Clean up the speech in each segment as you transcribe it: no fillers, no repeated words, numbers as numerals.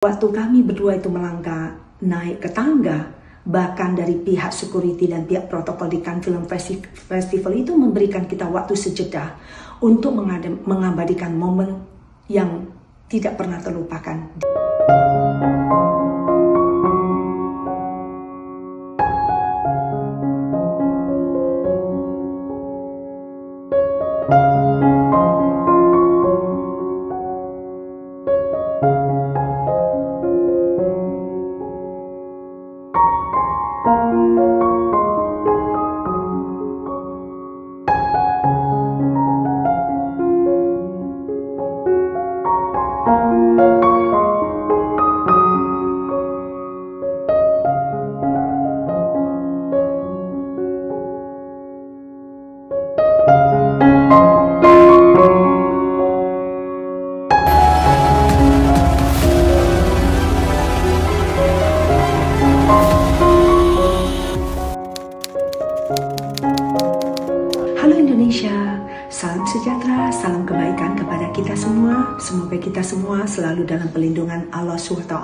Waktu kami berdua itu melangkah naik ke tangga, bahkan dari pihak security dan pihak protokol di Cannes Film Festival itu memberikan kita waktu sejedah untuk mengabadikan momen yang tidak pernah terlupakan. Halo Indonesia, salam sejahtera, salam kebaikan kepada kita semua. Semoga kita semua selalu dalam perlindungan Allah SWT.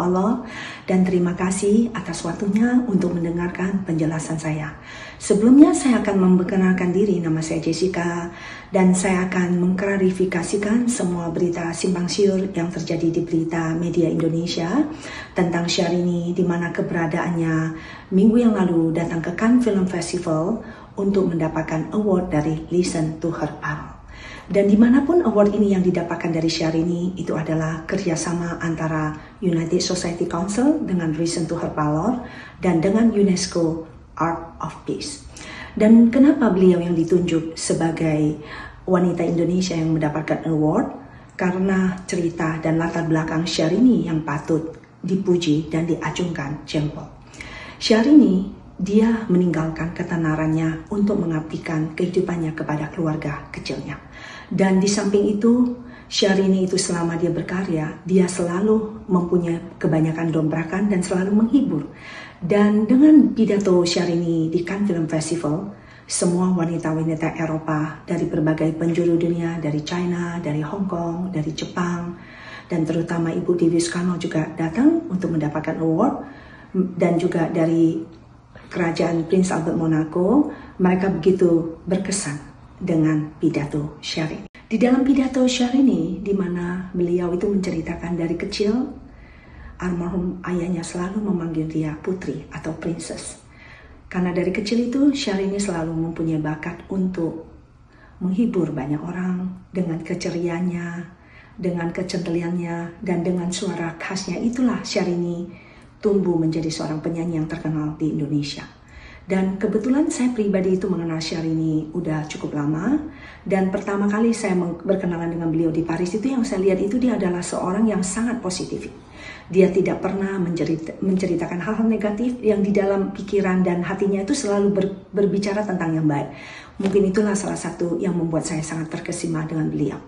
Dan terima kasih atas waktunya untuk mendengarkan penjelasan saya. Sebelumnya saya akan memperkenalkan diri, nama saya Jessica. Dan saya akan mengklarifikasikan semua berita simpang siur yang terjadi di berita media Indonesia tentang Syahrini, di mana keberadaannya minggu yang lalu datang ke Cannes Film Festival untuk mendapatkan award dari Listen to Her Power. Dan dimanapun award ini yang didapatkan dari Syahrini itu adalah kerjasama antara United Society Council dengan Listen to Her Power dan dengan UNESCO Art of Peace. Dan kenapa beliau yang ditunjuk sebagai wanita Indonesia yang mendapatkan award? Karena cerita dan latar belakang Syahrini yang patut dipuji dan diacungkan jempol. Syahrini, dia meninggalkan ketenarannya untuk mengabdikan kehidupannya kepada keluarga kecilnya. Dan di samping itu, Syahrini itu selama dia berkarya, dia selalu mempunyai kebanyakan dobrakan dan selalu menghibur. Dan dengan pidato Syahrini di Cannes Film Festival, semua wanita-wanita Eropa dari berbagai penjuru dunia, dari China, dari Hong Kong, dari Jepang, dan terutama Ibu Dewi Sukarno juga datang untuk mendapatkan award, dan juga dari Kerajaan Prince Albert Monaco. Mereka begitu berkesan dengan pidato Syahrini. Di dalam pidato Syahrini, di mana beliau itu menceritakan dari kecil, almarhum ayahnya selalu memanggil dia putri atau princess. Karena dari kecil itu Syahrini selalu mempunyai bakat untuk menghibur banyak orang dengan keceriaannya, dengan kecentiliannya, dan dengan suara khasnya. Itulah Syahrini tumbuh menjadi seorang penyanyi yang terkenal di Indonesia. Dan kebetulan saya pribadi itu mengenal Syahrini udah cukup lama. Dan pertama kali saya berkenalan dengan beliau di Paris itu, yang saya lihat itu dia adalah seorang yang sangat positif. Dia tidak pernah menceritakan hal-hal negatif, yang di dalam pikiran dan hatinya itu selalu berbicara tentang yang baik. Mungkin itulah salah satu yang membuat saya sangat terkesima dengan beliau.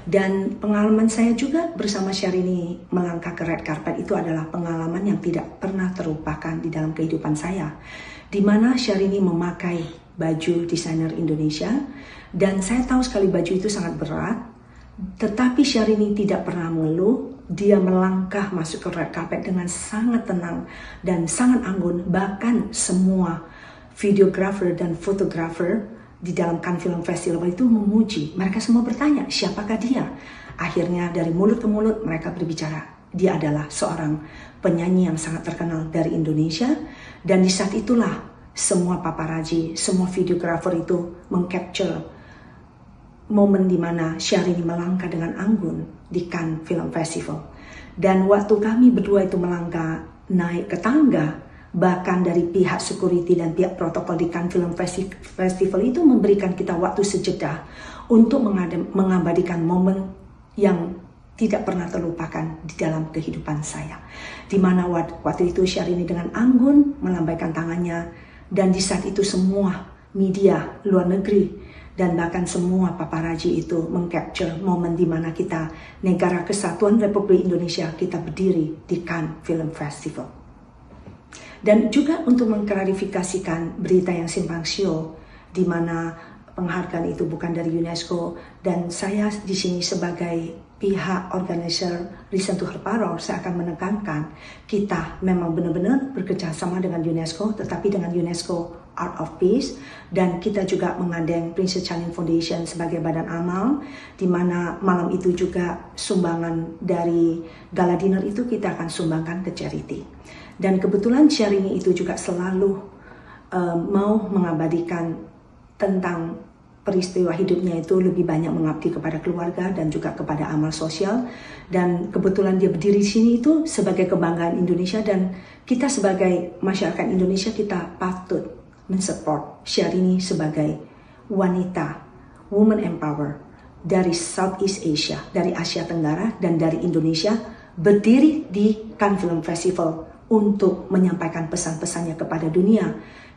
Dan pengalaman saya juga bersama Syahrini melangkah ke red carpet itu adalah pengalaman yang tidak pernah terlupakan di dalam kehidupan saya. Di mana Syahrini memakai baju desainer Indonesia, dan saya tahu sekali baju itu sangat berat, tetapi Syahrini tidak pernah mengeluh. Dia melangkah masuk ke red carpet dengan sangat tenang dan sangat anggun. Bahkan semua videographer dan fotografer di dalam Cannes Film Festival itu memuji. Mereka semua bertanya, siapakah dia? Akhirnya dari mulut ke mulut mereka berbicara, dia adalah seorang penyanyi yang sangat terkenal dari Indonesia. Dan di saat itulah semua paparazzi, semua videographer itu mengcapture momen di mana Syahrini melangkah dengan anggun di Cannes Film Festival. Dan waktu kami berdua itu melangkah naik ke tangga, bahkan dari pihak security dan pihak protokol di Cannes Film Festival itu memberikan kita waktu sejedah untuk mengabadikan momen yang tidak pernah terlupakan di dalam kehidupan saya. Di mana waktu itu Syahrini dengan anggun melambaikan tangannya, dan di saat itu semua media luar negeri dan bahkan semua paparazzi itu mengcapture momen di mana kita, Negara Kesatuan Republik Indonesia, kita berdiri di Cannes Film Festival. Dan juga untuk mengklarifikasikan berita yang simpang siur, di mana penghargaan itu bukan dari UNESCO, dan saya di sini sebagai pihak organizer Listen to Her Power, saya akan menekankan kita memang benar-benar bekerjasama dengan UNESCO, tetapi dengan UNESCO Art of Peace, dan kita juga mengandeng Princess Charlene Foundation sebagai badan amal, di mana malam itu juga sumbangan dari gala dinner itu kita akan sumbangkan ke charity. Dan kebetulan Syahrini itu juga selalu mau mengabadikan tentang peristiwa hidupnya itu lebih banyak mengabdi kepada keluarga dan juga kepada amal sosial, dan kebetulan dia berdiri di sini itu sebagai kebanggaan Indonesia, dan kita sebagai masyarakat Indonesia kita patut mensupport Syahrini sebagai wanita, woman empower dari Southeast Asia, dari Asia Tenggara dan dari Indonesia, berdiri di Cannes Film Festival untuk menyampaikan pesan-pesannya kepada dunia.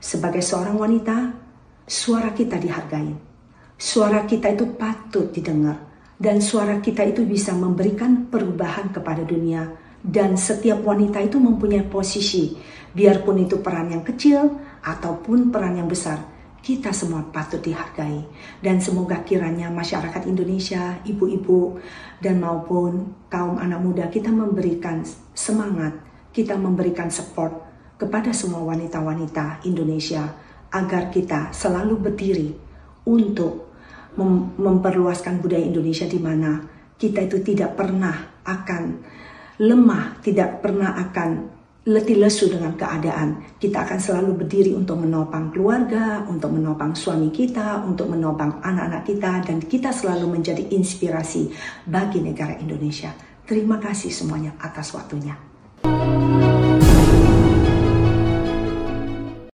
Sebagai seorang wanita, suara kita dihargai. Suara kita itu patut didengar, dan suara kita itu bisa memberikan perubahan kepada dunia. Dan setiap wanita itu mempunyai posisi, biarpun itu peran yang kecil ataupun peran yang besar, kita semua patut dihargai. Dan semoga kiranya masyarakat Indonesia, ibu-ibu dan maupun kaum anak muda, kita memberikan semangat, kita memberikan support kepada semua wanita-wanita Indonesia agar kita selalu berdiri untuk memperluaskan budaya Indonesia, di mana kita itu tidak pernah akan lemah, tidak pernah akan letih lesu dengan keadaan. Kita akan selalu berdiri untuk menopang keluarga, untuk menopang suami kita, untuk menopang anak-anak kita, dan kita selalu menjadi inspirasi bagi negara Indonesia. Terima kasih semuanya atas waktunya.